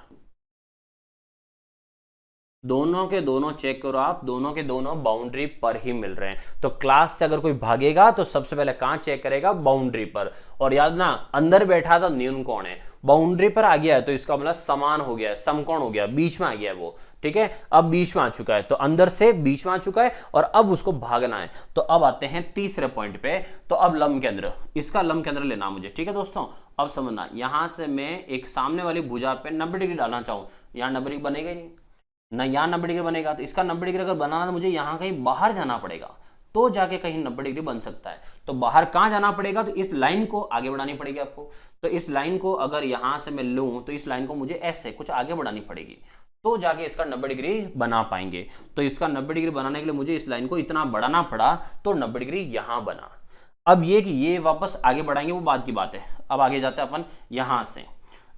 दोनों के दोनों चेक करो आप, दोनों के दोनों बाउंड्री पर ही मिल रहे हैं। तो क्लास से अगर कोई भागेगा तो सबसे पहले कहां चेक करेगा, बाउंड्री पर। और याद ना, अंदर बैठा था न्यून कोण है, बाउंड्री पर आ गया है तो इसका मतलब समान हो गया है, समकोण हो गया, बीच में आ गया है वो। ठीक है, अब बीच में आ चुका है, तो अंदर से बीच में आ चुका है और अब उसको भागना है। तो अब आते हैं तीसरे पॉइंट पे, तो अब लंब केंद्र, इसका लंब केंद्र लेना मुझे। ठीक है दोस्तों, अब समझना, यहां से मैं एक सामने वाली भुजा पे 90 डिग्री डालना चाहूं, यहां 90 डिग्री बनेगा ही नहीं ना, यहाँ 90 डिग्री बनेगा, तो इसका 90 डिग्री अगर बनाना तो मुझे यहाँ कहीं बाहर जाना पड़ेगा, तो जाके कहीं 90 डिग्री बन सकता है। तो बाहर कहाँ जाना पड़ेगा, तो इस लाइन को आगे बढ़ानी पड़ेगी आपको। तो इस लाइन को अगर यहाँ से मैं लूँ तो इस लाइन को मुझे ऐसे कुछ आगे बढ़ानी पड़ेगी, तो जाके इसका 90 डिग्री बना पाएंगे। तो इसका 90 डिग्री बनाने के लिए मुझे इस लाइन को इतना बढ़ाना पड़ा, तो 90 डिग्री यहाँ बना। अब ये कि ये वापस आगे बढ़ाएंगे वो बाद की बात है। अब आगे जाते हैं अपन, यहाँ से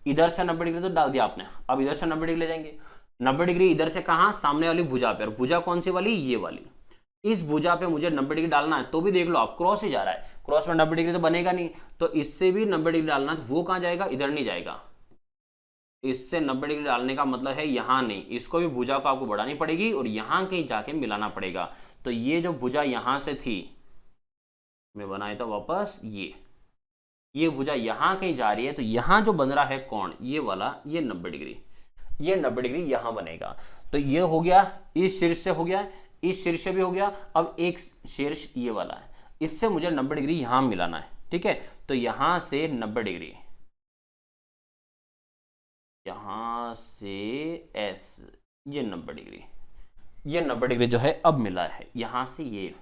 इधर से 90 डिग्री तो डाल दिया आपने, अब इधर से 90 डिग्री ले जाएंगे। 90 डिग्री इधर से कहां, सामने वाली भुजा पे। और भुजा कौन सी वाली, ये वाली। इस भुजा पे मुझे 90 डिग्री डालना है, तो भी देख लो आप क्रॉस ही जा रहा है, क्रॉस में 90 डिग्री तो बनेगा नहीं, तो इससे भी 90 डिग्री डालना है, वो कहां जाएगा, इधर नहीं जाएगा। इससे 90 डिग्री डालने का मतलब है यहां नहीं, इसको भी भुजा को आपको बढ़ानी पड़ेगी और यहां कहीं जाके मिलाना पड़ेगा। तो ये जो भुजा यहां से थी मैं बनाया था वापस, ये भुजा यहां कहीं जा रही है, तो यहां जो बन रहा है कोण ये वाला, ये 90 डिग्री, ये 90 डिग्री यहां बनेगा। तो ये हो गया, इस शीर्ष से हो गया, इस शीर्ष से भी हो गया। अब एक शीर्ष ये वाला है, इससे मुझे 90 डिग्री यहां मिलाना है, ठीक है। तो यहां से 90 डिग्री, यहां से एस, ये 90 डिग्री, ये 90 डिग्री जो है अब मिला है यहां से ये,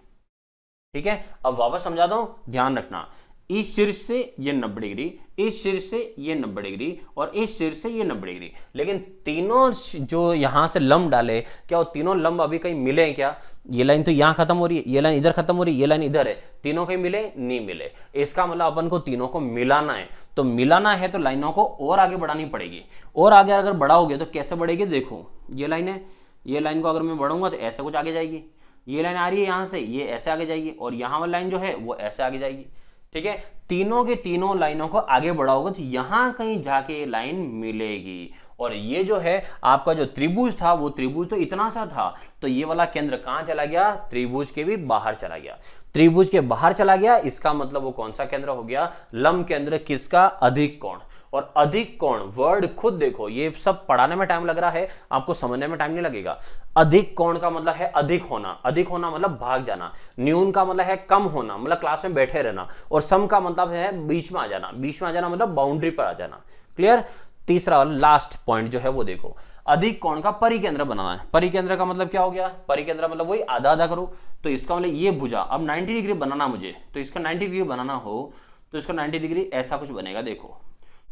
ठीक है। अब वापस समझाता हूं, ध्यान रखना, इस शीर्ष से ये 90 डिग्री, इस शीर्ष से ये 90 डिग्री, और इस शीर्ष से ये 90 डिग्री। लेकिन तीनों जो यहां से लंब डाले, क्या वो तीनों लंब अभी कहीं मिले हैं क्या? ये लाइन तो यहां खत्म हो रही है, ये लाइन इधर खत्म हो रही है, ये लाइन इधर है, तीनों कहीं मिले? नहीं मिले। इसका मतलब अपन को तीनों को मिलाना है। तो मिलाना है तो लाइनों को और आगे बढ़ानी पड़ेगी, और आगे अगर बढ़ाओगे तो कैसे बढ़ेगी? देखो ये लाइन है, ये लाइन को अगर मैं बढ़ूंगा तो ऐसे कुछ आगे जाएगी, ये लाइन आ रही है यहां से, ये ऐसे आगे जाएगी, और यहां वाली लाइन जो है वो ऐसे आगे जाएगी, ठीक है। तीनों के तीनों लाइनों को आगे बढ़ाओगे तो यहां कहीं जाके लाइन मिलेगी। और ये जो है आपका जो त्रिभुज था, वो त्रिभुज तो इतना सा था, तो ये वाला केंद्र कहां चला गया? त्रिभुज के भी बाहर चला गया। त्रिभुज के बाहर चला गया, इसका मतलब वो कौन सा केंद्र हो गया? लंब केंद्र किसका? अधिक कोण। और अधिक कोण वर्ड खुद देखो, ये सब पढ़ाने में टाइम लग रहा है, आपको समझने में टाइम नहीं लगेगा। अधिक कोण का मतलब है अधिक होना, अधिक होना मतलब भाग जाना, न्यून का मतलब है कम होना, मतलब क्लास में बैठे रहना, और सम का मतलब है बीच में आ जाना, बीच में आ जाना मतलब बाउंड्री पर आ जाना। क्लियर? तीसरा वाला लास्ट पॉइंट जो है वो देखो, अधिक कोण का परिकेंद्र बनाना है। परिकेंद्र का मतलब क्या हो गया? परिकेंद्र मतलब वही आधा आधा करो, तो इसका मतलब ये भुजा अब 90 डिग्री बनाना मुझे, तो इसका 90 डिग्री बनाना हो तो इसका 90 डिग्री ऐसा कुछ बनेगा, देखो,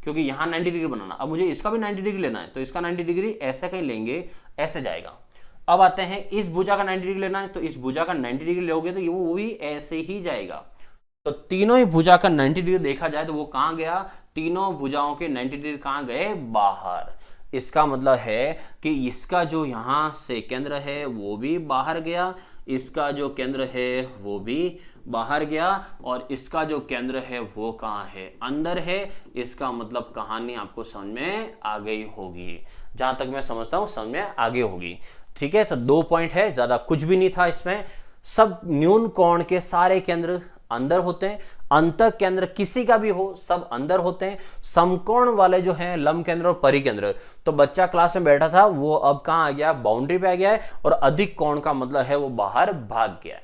क्योंकि यहां 90 डिग्री बनाना, अब मुझे इसका भी 90 डिग्री लेना है, तो इसका 90 डिग्री ऐसे कहीं लेंगे, ऐसे जाएगा। अब आते हैं इस भुजा का 90 डिग्री लेना है, तो इस भुजा का 90 डिग्री लोगे तो वो भी ऐसे ही जाएगा। तो तीनों ही भुजा का 90 डिग्री देखा जाए तो वो कहां गया? तीनों भुजाओं के 90 डिग्री कहां गए? बाहर। इसका मतलब है कि इसका जो यहां से केंद्र है वो भी बाहर गया, इसका जो केंद्र है वो भी बाहर गया, और इसका जो केंद्र है वो कहां है? अंदर है। इसका मतलब कहानी आपको समझ में आ गई होगी, जहां तक मैं समझता हूं समझ में आगे होगी, ठीक है। तो 2 पॉइंट है, ज्यादा कुछ भी नहीं था इसमें। सब न्यून कोण के सारे केंद्र अंदर होते हैं, अंत केंद्र किसी का भी हो सब अंदर होते हैं। समकोण वाले जो हैं लंब केंद्र और परिकेंद्र, तो बच्चा क्लास में बैठा था वो अब कहां आ गया? बाउंड्री पे आ गया है। और अधिक कोण का मतलब है वो बाहर भाग गया है,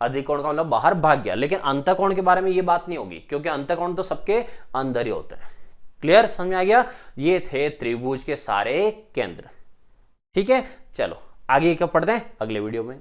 अधिक कोण का मतलब बाहर भाग गया। लेकिन अंतःकोण के बारे में ये बात नहीं होगी, क्योंकि अंतःकोण तो सबके अंदर ही होते हैं। क्लियर? समझ में आ गया? ये थे त्रिभुज के सारे केंद्र, ठीक है। चलो आगे कब पढ़ते हैं? अगले वीडियो में।